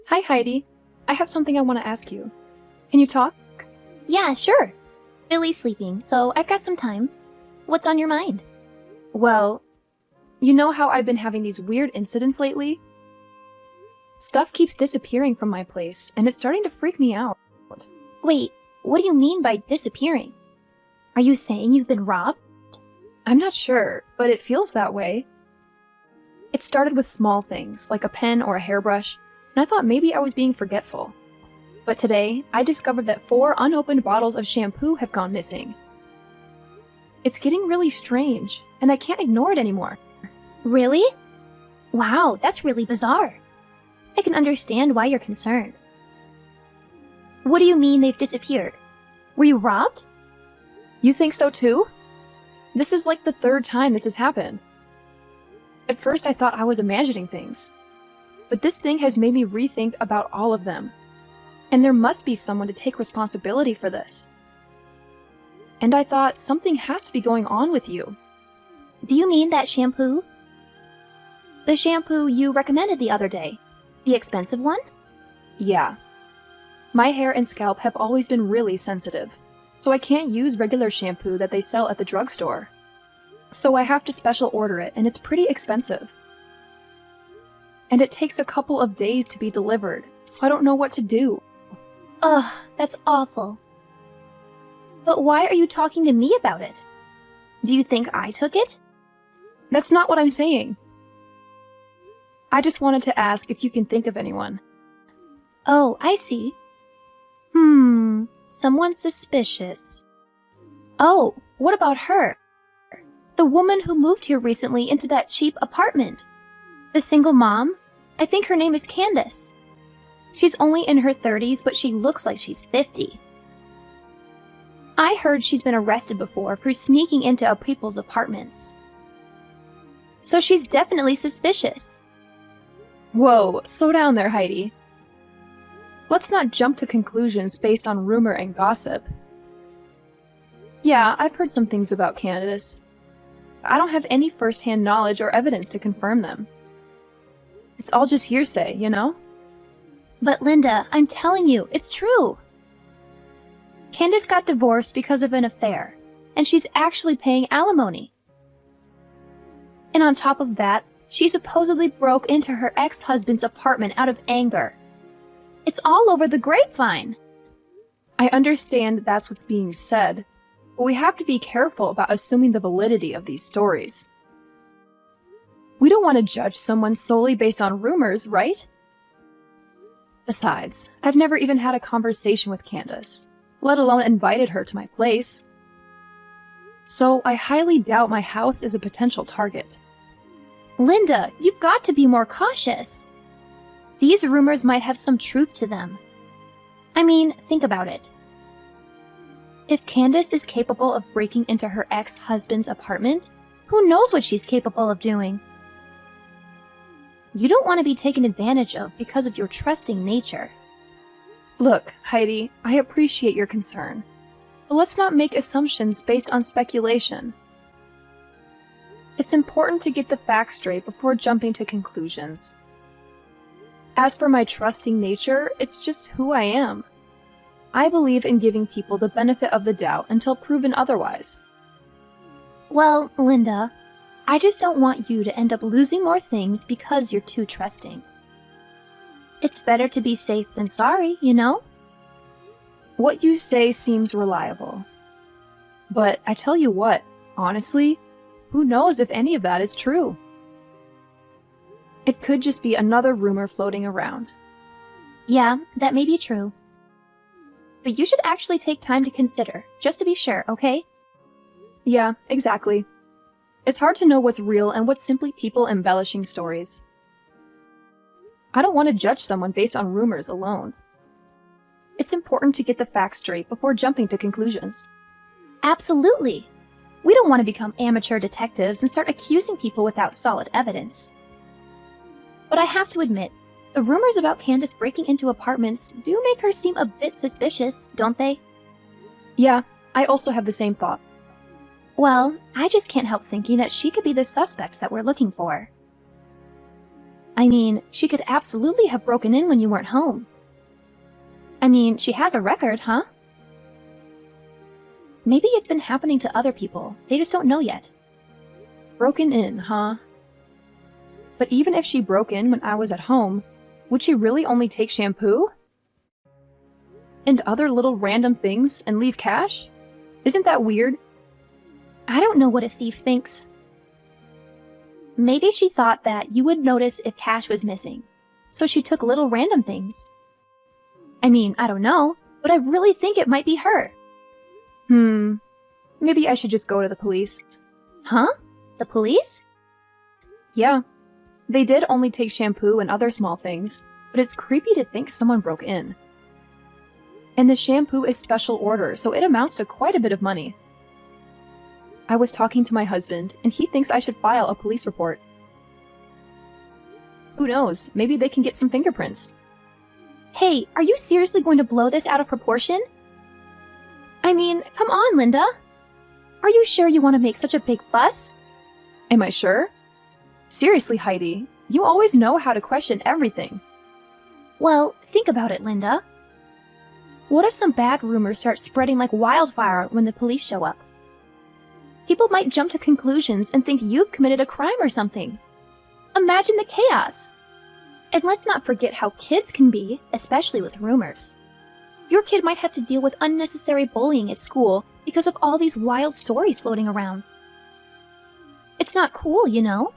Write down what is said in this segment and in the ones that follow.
Hi, Heidi. I have something I want to ask you. Can you talk? Yeah, sure. Billy's sleeping, so I've got some time. What's on your mind? Well, you know how I've been having these weird incidents lately? Stuff keeps disappearing from my place, and it's starting to freak me out. Wait, what do you mean by disappearing? Are you saying you've been robbed? I'm not sure, but it feels that way. It started with small things, like a pen or a hairbrush, and I thought maybe I was being forgetful. But today, I discovered that 4 unopened bottles of shampoo have gone missing. It's getting really strange, and I can't ignore it anymore. Really? Wow, that's really bizarre. I can understand why you're concerned. What do you mean they've disappeared? Were you robbed? You think so too? This is like the 3rd time this has happened. At first I thought I was imagining things, but this thing has made me rethink about all of them. And there must be someone to take responsibility for this. And I thought something has to be going on with you. Do you mean that shampoo? The shampoo you recommended the other day? The expensive one? Yeah. My hair and scalp have always been really sensitive, so I can't use regular shampoo that they sell at the drugstore. So I have to special order it, and it's pretty expensive. And it takes a couple of days to be delivered, so I don't know what to do. Ugh, that's awful. But why are you talking to me about it? Do you think I took it? That's not what I'm saying. I just wanted to ask if you can think of anyone. Oh, I see. Someone suspicious. Oh, what about her? The woman who moved here recently into that cheap apartment. The single mom? I think her name is Candace. She's only in her 30s, but she looks like she's 50. I heard she's been arrested before for sneaking into people's apartments. So she's definitely suspicious. Whoa, slow down there, Heidi. Let's not jump to conclusions based on rumor and gossip. Yeah, I've heard some things about Candace. I don't have any first-hand knowledge or evidence to confirm them. It's all just hearsay, you know? But Linda, I'm telling you, it's true. Candace got divorced because of an affair, and she's actually paying alimony. And on top of that, she supposedly broke into her ex-husband's apartment out of anger. It's all over the grapevine. I understand that's what's being said, but we have to be careful about assuming the validity of these stories. We don't want to judge someone solely based on rumors, right? Besides, I've never even had a conversation with Candace, let alone invited her to my place. So I highly doubt my house is a potential target. Linda, you've got to be more cautious. These rumors might have some truth to them. I mean, think about it. If Candace is capable of breaking into her ex-husband's apartment, who knows what she's capable of doing? You don't want to be taken advantage of because of your trusting nature. Look, Heidi, I appreciate your concern, but let's not make assumptions based on speculation. It's important to get the facts straight before jumping to conclusions. As for my trusting nature, it's just who I am. I believe in giving people the benefit of the doubt until proven otherwise. Well, Linda, I just don't want you to end up losing more things because you're too trusting. It's better to be safe than sorry, you know? What you say seems reliable. But I tell you what, honestly, who knows if any of that is true? It could just be another rumor floating around. Yeah, that may be true. But you should actually take time to consider, just to be sure, okay? Yeah, exactly. It's hard to know what's real and what's simply people embellishing stories. I don't want to judge someone based on rumors alone. It's important to get the facts straight before jumping to conclusions. Absolutely! We don't want to become amateur detectives and start accusing people without solid evidence. But I have to admit, the rumors about Candace breaking into apartments do make her seem a bit suspicious, don't they? Yeah, I also have the same thought. Well, I just can't help thinking that she could be the suspect that we're looking for. I mean, she could absolutely have broken in when you weren't home. I mean, she has a record, huh? Maybe it's been happening to other people. They just don't know yet. Broken in, huh? But even if she broke in when I was at home, would she really only take shampoo? And other little random things and leave cash? Isn't that weird? I don't know what a thief thinks. Maybe she thought that you would notice if cash was missing, so she took little random things. I mean, I don't know, but I really think it might be her. Maybe I should just go to the police. Huh? The police? Yeah. They did only take shampoo and other small things, but it's creepy to think someone broke in. And the shampoo is special order, so it amounts to quite a bit of money. I was talking to my husband, and he thinks I should file a police report. Who knows, maybe they can get some fingerprints. Hey, are you seriously going to blow this out of proportion? I mean, come on, Linda. Are you sure you want to make such a big fuss? Am I sure? Seriously, Heidi, you always know how to question everything. Well, think about it, Linda. What if some bad rumors start spreading like wildfire when the police show up? People might jump to conclusions and think you've committed a crime or something. Imagine the chaos. And let's not forget how kids can be, especially with rumors. Your kid might have to deal with unnecessary bullying at school because of all these wild stories floating around. It's not cool, you know?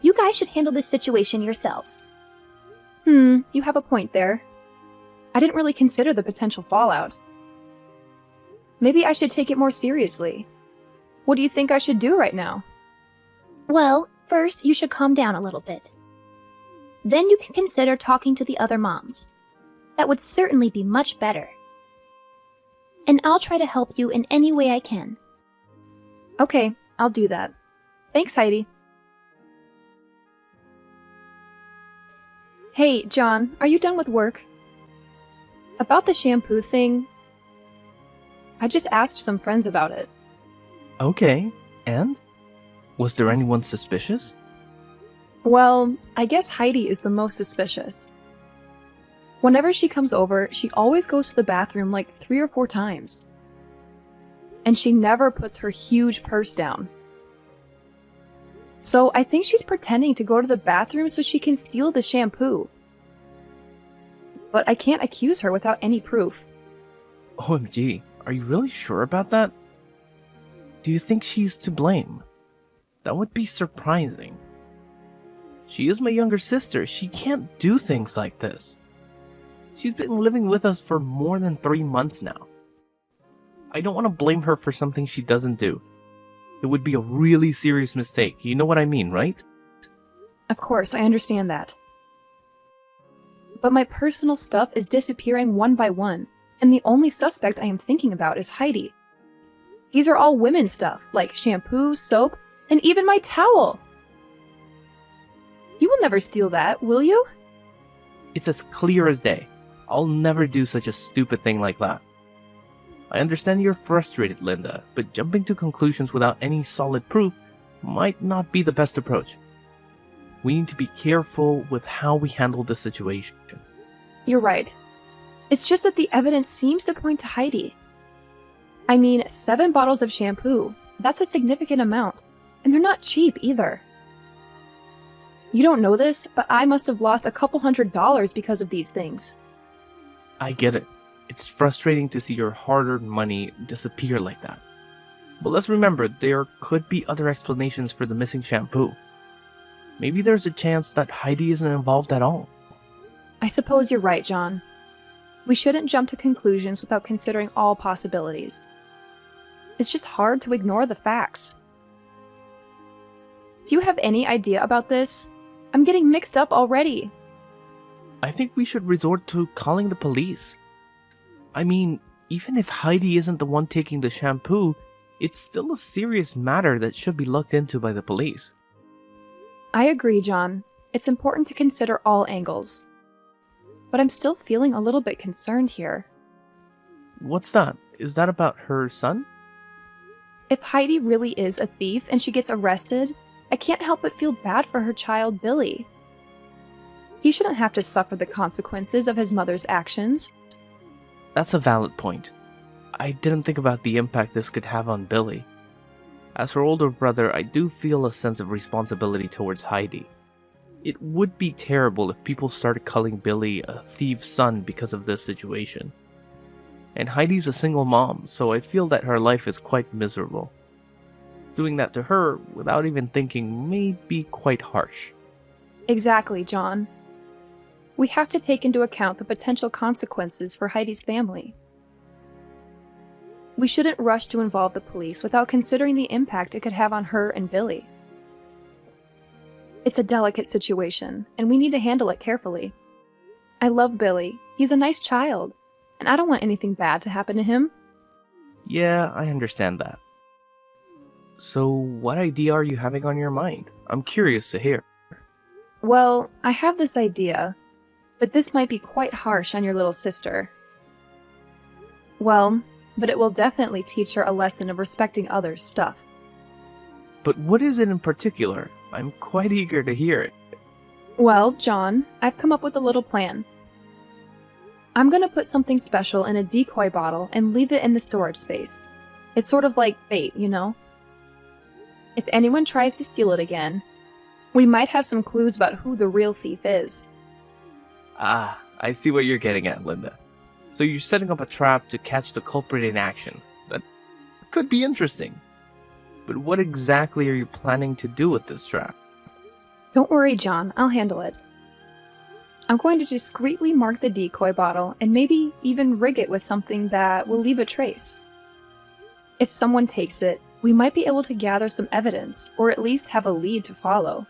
You guys should handle this situation yourselves. You have a point there. I didn't really consider the potential fallout. Maybe I should take it more seriously. What do you think I should do right now? Well, first you should calm down a little bit. Then you can consider talking to the other moms. That would certainly be much better. And I'll try to help you in any way I can. Okay, I'll do that. Thanks, Heidi. Hey, John, are you done with work? About the shampoo thing, I just asked some friends about it. Okay, and? Was there anyone suspicious? Well, I guess Heidi is the most suspicious. Whenever she comes over, she always goes to the bathroom like 3 or 4 times. And she never puts her huge purse down. So I think she's pretending to go to the bathroom so she can steal the shampoo. But I can't accuse her without any proof. OMG, are you really sure about that? Do you think she's to blame? That would be surprising. She is my younger sister. She can't do things like this. She's been living with us for more than 3 months now. I don't want to blame her for something she doesn't do. It would be a really serious mistake. You know what I mean, right? Of course, I understand that. But my personal stuff is disappearing one by one, and the only suspect I am thinking about is Heidi. These are all women's stuff, like shampoo, soap, and even my towel. You will never steal that, will you? It's as clear as day. I'll never do such a stupid thing like that. I understand you're frustrated, Linda, but jumping to conclusions without any solid proof might not be the best approach. We need to be careful with how we handle the situation. You're right. It's just that the evidence seems to point to Heidi. I mean, 7 bottles of shampoo. That's a significant amount. And they're not cheap either. You don't know this, but I must have lost a couple $100 because of these things. I get it. It's frustrating to see your hard-earned money disappear like that. But let's remember, there could be other explanations for the missing shampoo. Maybe there's a chance that Heidi isn't involved at all. I suppose you're right, John. We shouldn't jump to conclusions without considering all possibilities. It's just hard to ignore the facts. Do you have any idea about this? I'm getting mixed up already. I think we should resort to calling the police. I mean, even if Heidi isn't the one taking the shampoo, it's still a serious matter that should be looked into by the police. I agree, John. It's important to consider all angles. But I'm still feeling a little bit concerned here. What's that? Is that about her son? If Heidi really is a thief and she gets arrested, I can't help but feel bad for her child, Billy. He shouldn't have to suffer the consequences of his mother's actions. That's a valid point. I didn't think about the impact this could have on Billy. As her older brother, I do feel a sense of responsibility towards Heidi. It would be terrible if people started calling Billy a thief's son because of this situation. And Heidi's a single mom, so I feel that her life is quite miserable. Doing that to her, without even thinking, may be quite harsh. Exactly, John. We have to take into account the potential consequences for Heidi's family. We shouldn't rush to involve the police without considering the impact it could have on her and Billy. It's a delicate situation, and we need to handle it carefully. I love Billy. He's a nice child, and I don't want anything bad to happen to him. Yeah, I understand that. So, what idea are you having on your mind? I'm curious to hear. Well, I have this idea, but this might be quite harsh on your little sister. Well, but it will definitely teach her a lesson of respecting others' stuff. But what is it in particular? I'm quite eager to hear it. Well, John, I've come up with a little plan. I'm gonna put something special in a decoy bottle and leave it in the storage space. It's sort of like bait, you know? If anyone tries to steal it again, we might have some clues about who the real thief is. Ah, I see what you're getting at, Linda. So you're setting up a trap to catch the culprit in action. That could be interesting. But what exactly are you planning to do with this trap? Don't worry, John, I'll handle it. I'm going to discreetly mark the decoy bottle and maybe even rig it with something that will leave a trace. If someone takes it, we might be able to gather some evidence, or at least have a lead to follow.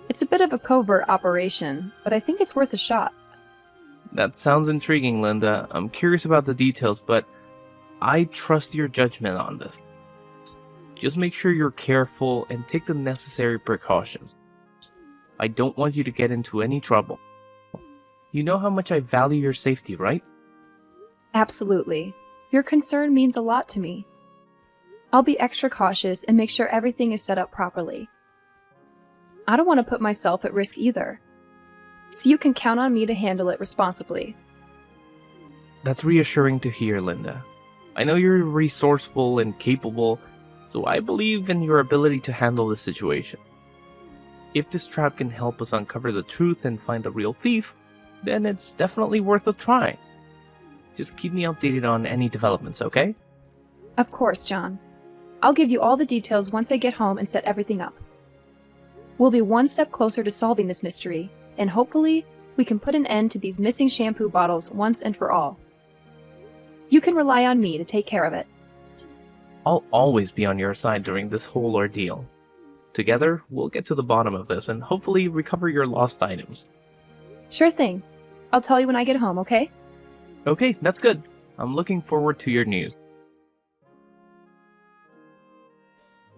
It's a bit of a covert operation, but I think it's worth a shot. That sounds intriguing, Linda. I'm curious about the details, but I trust your judgment on this. Just make sure you're careful and take the necessary precautions. I don't want you to get into any trouble. You know how much I value your safety, right? Absolutely. Your concern means a lot to me. I'll be extra cautious and make sure everything is set up properly. I don't want to put myself at risk either, so you can count on me to handle it responsibly. That's reassuring to hear, Linda. I know you're resourceful and capable, so I believe in your ability to handle the situation. If this trap can help us uncover the truth and find the real thief, then it's definitely worth a try. Just keep me updated on any developments, okay? Of course, John. I'll give you all the details once I get home and set everything up. We'll be one step closer to solving this mystery, and hopefully, we can put an end to these missing shampoo bottles once and for all. You can rely on me to take care of it. I'll always be on your side during this whole ordeal. Together, we'll get to the bottom of this and hopefully recover your lost items. Sure thing. I'll tell you when I get home, okay? Okay, that's good. I'm looking forward to your news.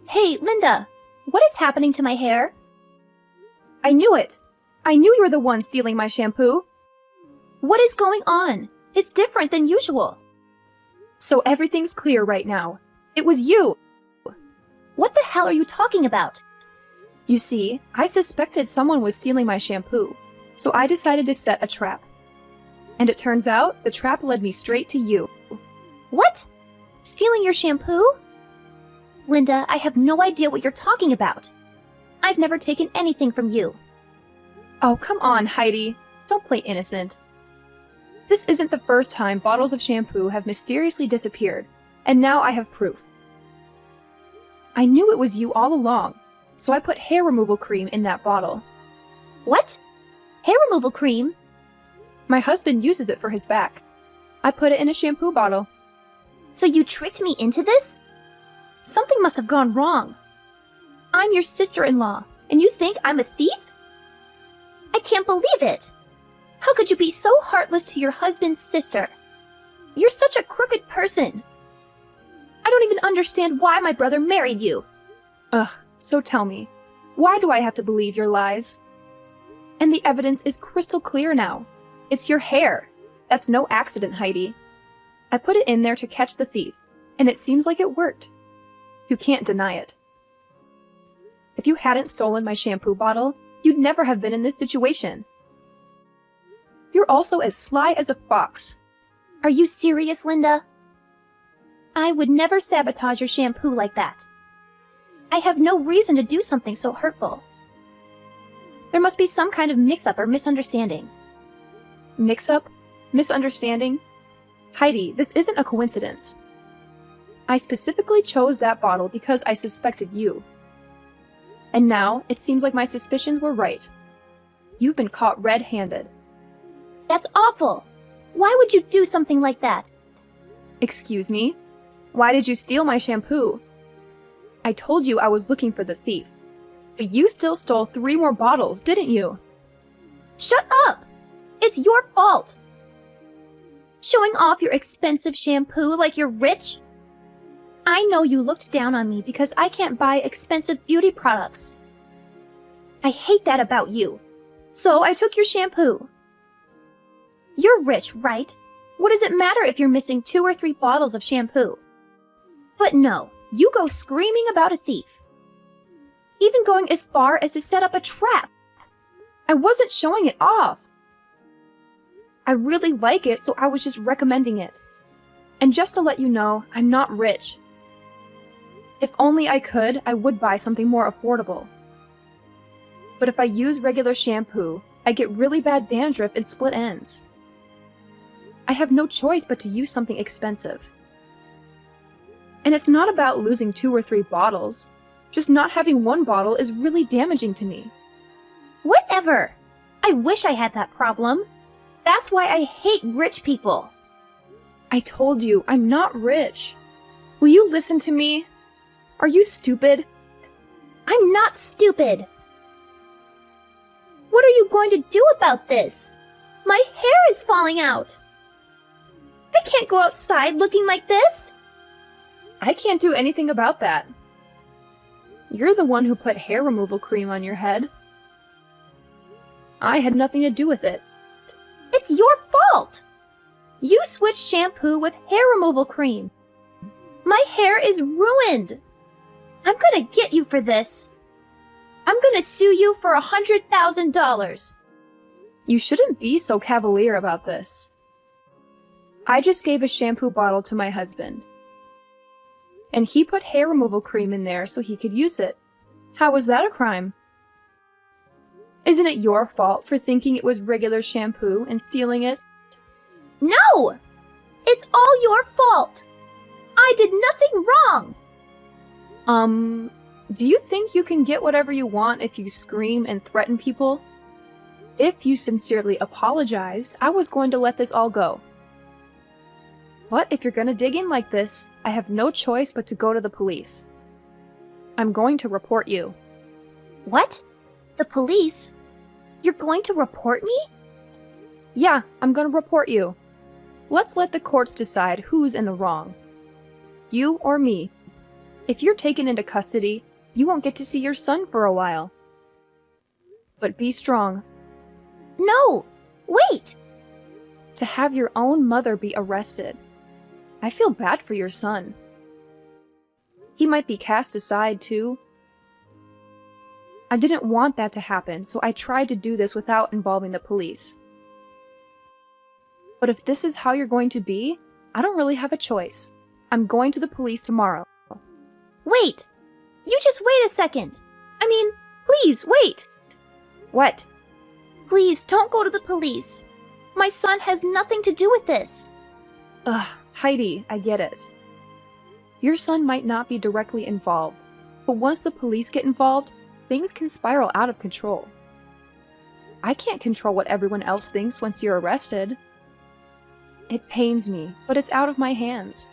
Hey, Linda! What is happening to my hair? I knew it! I knew you were the one stealing my shampoo! What is going on? It's different than usual. So everything's clear right now. It was you! What the hell are you talking about? You see, I suspected someone was stealing my shampoo, so I decided to set a trap. And it turns out, the trap led me straight to you. What? Stealing your shampoo? Linda, I have no idea what you're talking about. I've never taken anything from you. Oh, come on, Heidi. Don't play innocent. This isn't the first time bottles of shampoo have mysteriously disappeared, and now I have proof. I knew it was you all along, so I put hair removal cream in that bottle. What? Hair removal cream? My husband uses it for his back. I put it in a shampoo bottle. So you tricked me into this? Something must have gone wrong. I'm your sister-in-law, and you think I'm a thief? I can't believe it! How could you be so heartless to your husband's sister? You're such a crooked person. I don't even understand why my brother married you. Ugh, so tell me, why do I have to believe your lies? And the evidence is crystal clear now. It's your hair. That's no accident, Heidi. I put it in there to catch the thief, and it seems like it worked. You can't deny it. If you hadn't stolen my shampoo bottle, you'd never have been in this situation. You're also as sly as a fox. Are you serious, Linda? I would never sabotage your shampoo like that. I have no reason to do something so hurtful. There must be some kind of mix-up or misunderstanding. Mix-up? Misunderstanding? Heidi, this isn't a coincidence. I specifically chose that bottle because I suspected you. And now, it seems like my suspicions were right. You've been caught red-handed. That's awful! Why would you do something like that? Excuse me? Why did you steal my shampoo? I told you I was looking for the thief. But you still stole 3 more bottles, didn't you? Shut up! It's your fault! Showing off your expensive shampoo like you're rich? I know you looked down on me because I can't buy expensive beauty products. I hate that about you. So I took your shampoo. You're rich, right? What does it matter if you're missing 2 or 3 bottles of shampoo? But no, you go screaming about a thief. Even going as far as to set up a trap. I wasn't showing it off. I really like it, so I was just recommending it. And just to let you know, I'm not rich. If only I could, I would buy something more affordable. But if I use regular shampoo, I get really bad dandruff and split ends. I have no choice but to use something expensive. And it's not about losing 2 or 3 bottles. Just not having 1 bottle is really damaging to me. Whatever! I wish I had that problem. That's why I hate rich people. I told you, I'm not rich. Will you listen to me? Are you stupid? I'm not stupid. What are you going to do about this? My hair is falling out. I can't go outside looking like this. I can't do anything about that. You're the one who put hair removal cream on your head. I had nothing to do with it. It's your fault. You switched shampoo with hair removal cream. My hair is ruined. I'm gonna get you for this. I'm gonna sue you for $100,000. You shouldn't be so cavalier about this. I just gave a shampoo bottle to my husband. And he put hair removal cream in there so he could use it. How was that a crime? Isn't it your fault for thinking it was regular shampoo and stealing it? No! It's all your fault. I did nothing wrong. Do you think you can get whatever you want if you scream and threaten people? If you sincerely apologized, I was going to let this all go. But if you're gonna dig in like this, I have no choice but to go to the police. I'm going to report you. What? The police? You're going to report me? Yeah, I'm gonna report you. Let's let the courts decide who's in the wrong. You or me. If you're taken into custody, you won't get to see your son for a while. But be strong. No! Wait! To have your own mother be arrested. I feel bad for your son. He might be cast aside too. I didn't want that to happen, so I tried to do this without involving the police. But if this is how you're going to be, I don't really have a choice. I'm going to the police tomorrow. Wait! You just wait a second. I mean, please, wait! What? Please, don't go to the police. My son has nothing to do with this. Ugh, Heidi, I get it. Your son might not be directly involved, but once the police get involved, things can spiral out of control. I can't control what everyone else thinks once you're arrested. It pains me, but it's out of my hands.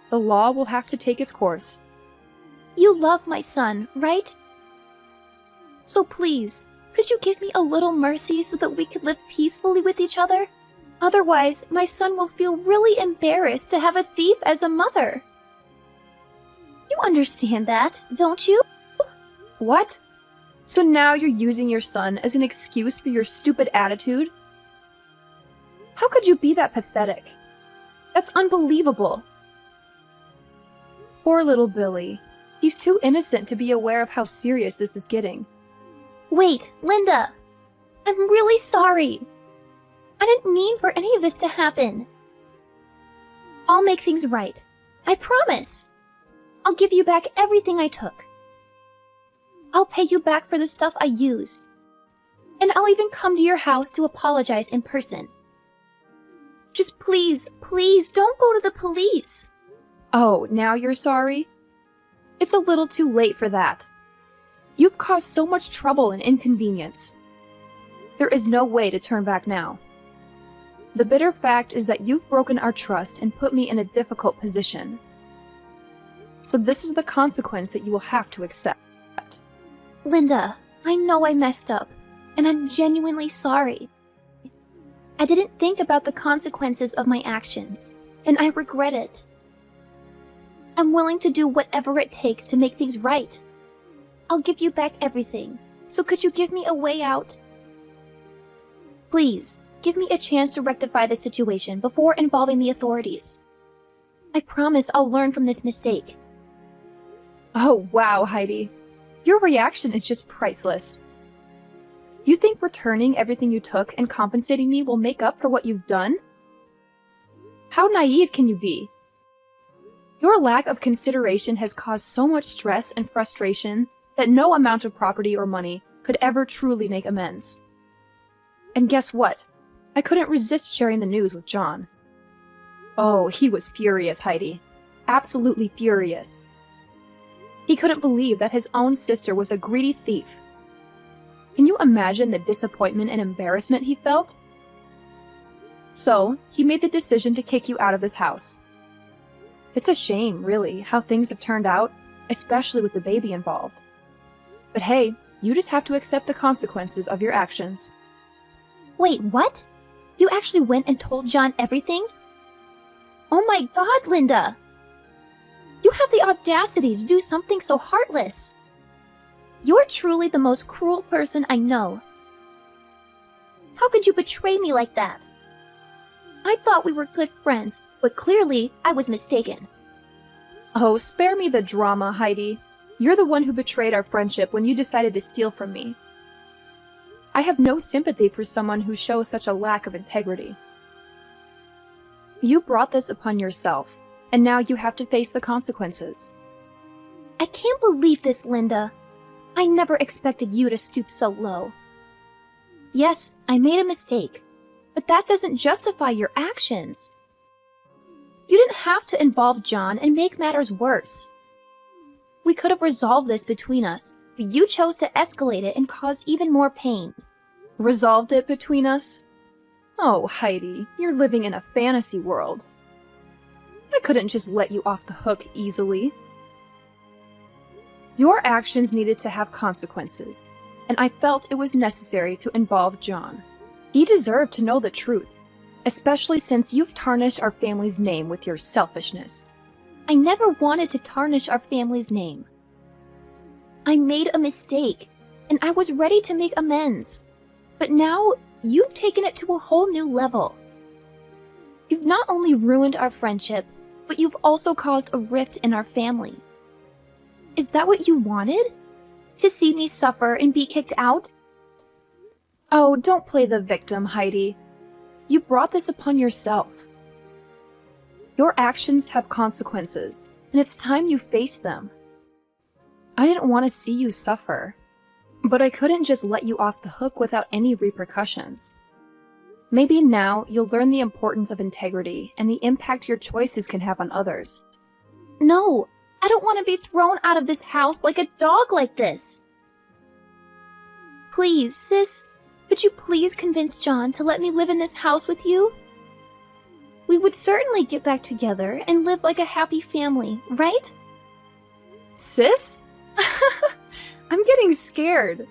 The law will have to take its course. You love my son, right? So please, could you give me a little mercy so that we could live peacefully with each other? Otherwise, my son will feel really embarrassed to have a thief as a mother. You understand that, don't you? What? So now you're using your son as an excuse for your stupid attitude? How could you be that pathetic? That's unbelievable. Poor little Billy. He's too innocent to be aware of how serious this is getting. Wait, Linda. I'm really sorry. I didn't mean for any of this to happen. I'll make things right. I promise. I'll give you back everything I took. I'll pay you back for the stuff I used. And I'll even come to your house to apologize in person. Just please, please don't go to the police. Oh, now you're sorry? It's a little too late for that. You've caused so much trouble and inconvenience. There is no way to turn back now. The bitter fact is that you've broken our trust and put me in a difficult position. So this is the consequence that you will have to accept. Linda, I know I messed up, and I'm genuinely sorry. I didn't think about the consequences of my actions, and I regret it. I'm willing to do whatever it takes to make things right. I'll give you back everything, so could you give me a way out? Please, give me a chance to rectify the situation before involving the authorities. I promise I'll learn from this mistake. Oh, wow, Heidi. Your reaction is just priceless. You think returning everything you took and compensating me will make up for what you've done? How naive can you be? Your lack of consideration has caused so much stress and frustration that no amount of property or money could ever truly make amends. And guess what? I couldn't resist sharing the news with John. Oh, he was furious, Heidi. Absolutely furious. He couldn't believe that his own sister was a greedy thief. Can you imagine the disappointment and embarrassment he felt? So, he made the decision to kick you out of this house. It's a shame, really, how things have turned out, especially with the baby involved. But hey, you just have to accept the consequences of your actions. Wait, what? You actually went and told John everything? Oh my God, Linda! You have the audacity to do something so heartless. You're truly the most cruel person I know. How could you betray me like that? I thought we were good friends, but clearly I was mistaken. Oh, spare me the drama, Heidi. You're the one who betrayed our friendship when you decided to steal from me. I have no sympathy for someone who shows such a lack of integrity. You brought this upon yourself, and now you have to face the consequences. I can't believe this, Linda. I never expected you to stoop so low. Yes, I made a mistake, but that doesn't justify your actions. You didn't have to involve John and make matters worse. We could have resolved this between us, but you chose to escalate it and cause even more pain. Resolved it between us? Oh, Heidi, you're living in a fantasy world. I couldn't just let you off the hook easily. Your actions needed to have consequences, and I felt it was necessary to involve John. He deserved to know the truth, especially since you've tarnished our family's name with your selfishness. I never wanted to tarnish our family's name. I made a mistake, and I was ready to make amends. But now, you've taken it to a whole new level. You've not only ruined our friendship, but you've also caused a rift in our family. Is that what you wanted? To see me suffer and be kicked out? Oh, don't play the victim, Heidi. You brought this upon yourself. Your actions have consequences, and it's time you face them. I didn't want to see you suffer, but I couldn't just let you off the hook without any repercussions. Maybe now you'll learn the importance of integrity and the impact your choices can have on others. No, I don't want to be thrown out of this house like a dog like this. Please, sis, could you please convince John to let me live in this house with you? We would certainly get back together and live like a happy family, right? Sis? I'm getting scared.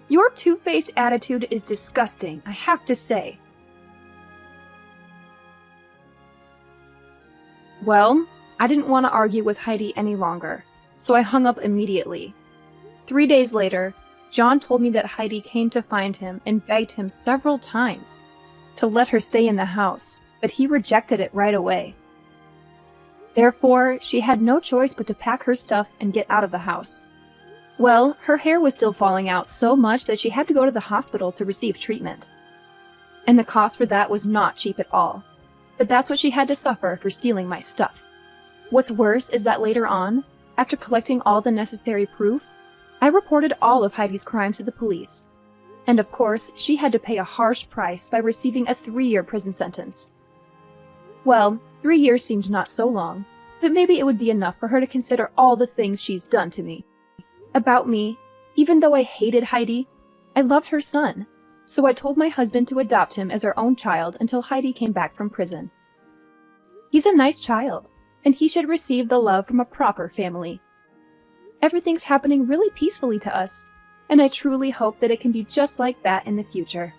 Your two-faced attitude is disgusting, I have to say. Well, I didn't want to argue with Heidi any longer, so I hung up immediately. 3 days later, John told me that Heidi came to find him and begged him several times to let her stay in the house, but he rejected it right away. Therefore, she had no choice but to pack her stuff and get out of the house. Well, her hair was still falling out so much that she had to go to the hospital to receive treatment. and the cost for that was not cheap at all. But that's what she had to suffer for stealing my stuff. What's worse is that later on, after collecting all the necessary proof, I reported all of Heidi's crimes to the police. And of course, she had to pay a harsh price by receiving a 3-year prison sentence. Well, 3 years seemed not so long, but maybe it would be enough for her to consider all the things she's done to me. About me, even though I hated Heidi, I loved her son, so I told my husband to adopt him as our own child until Heidi came back from prison. He's a nice child, and he should receive the love from a proper family. Everything's happening really peacefully to us, and I truly hope that it can be just like that in the future.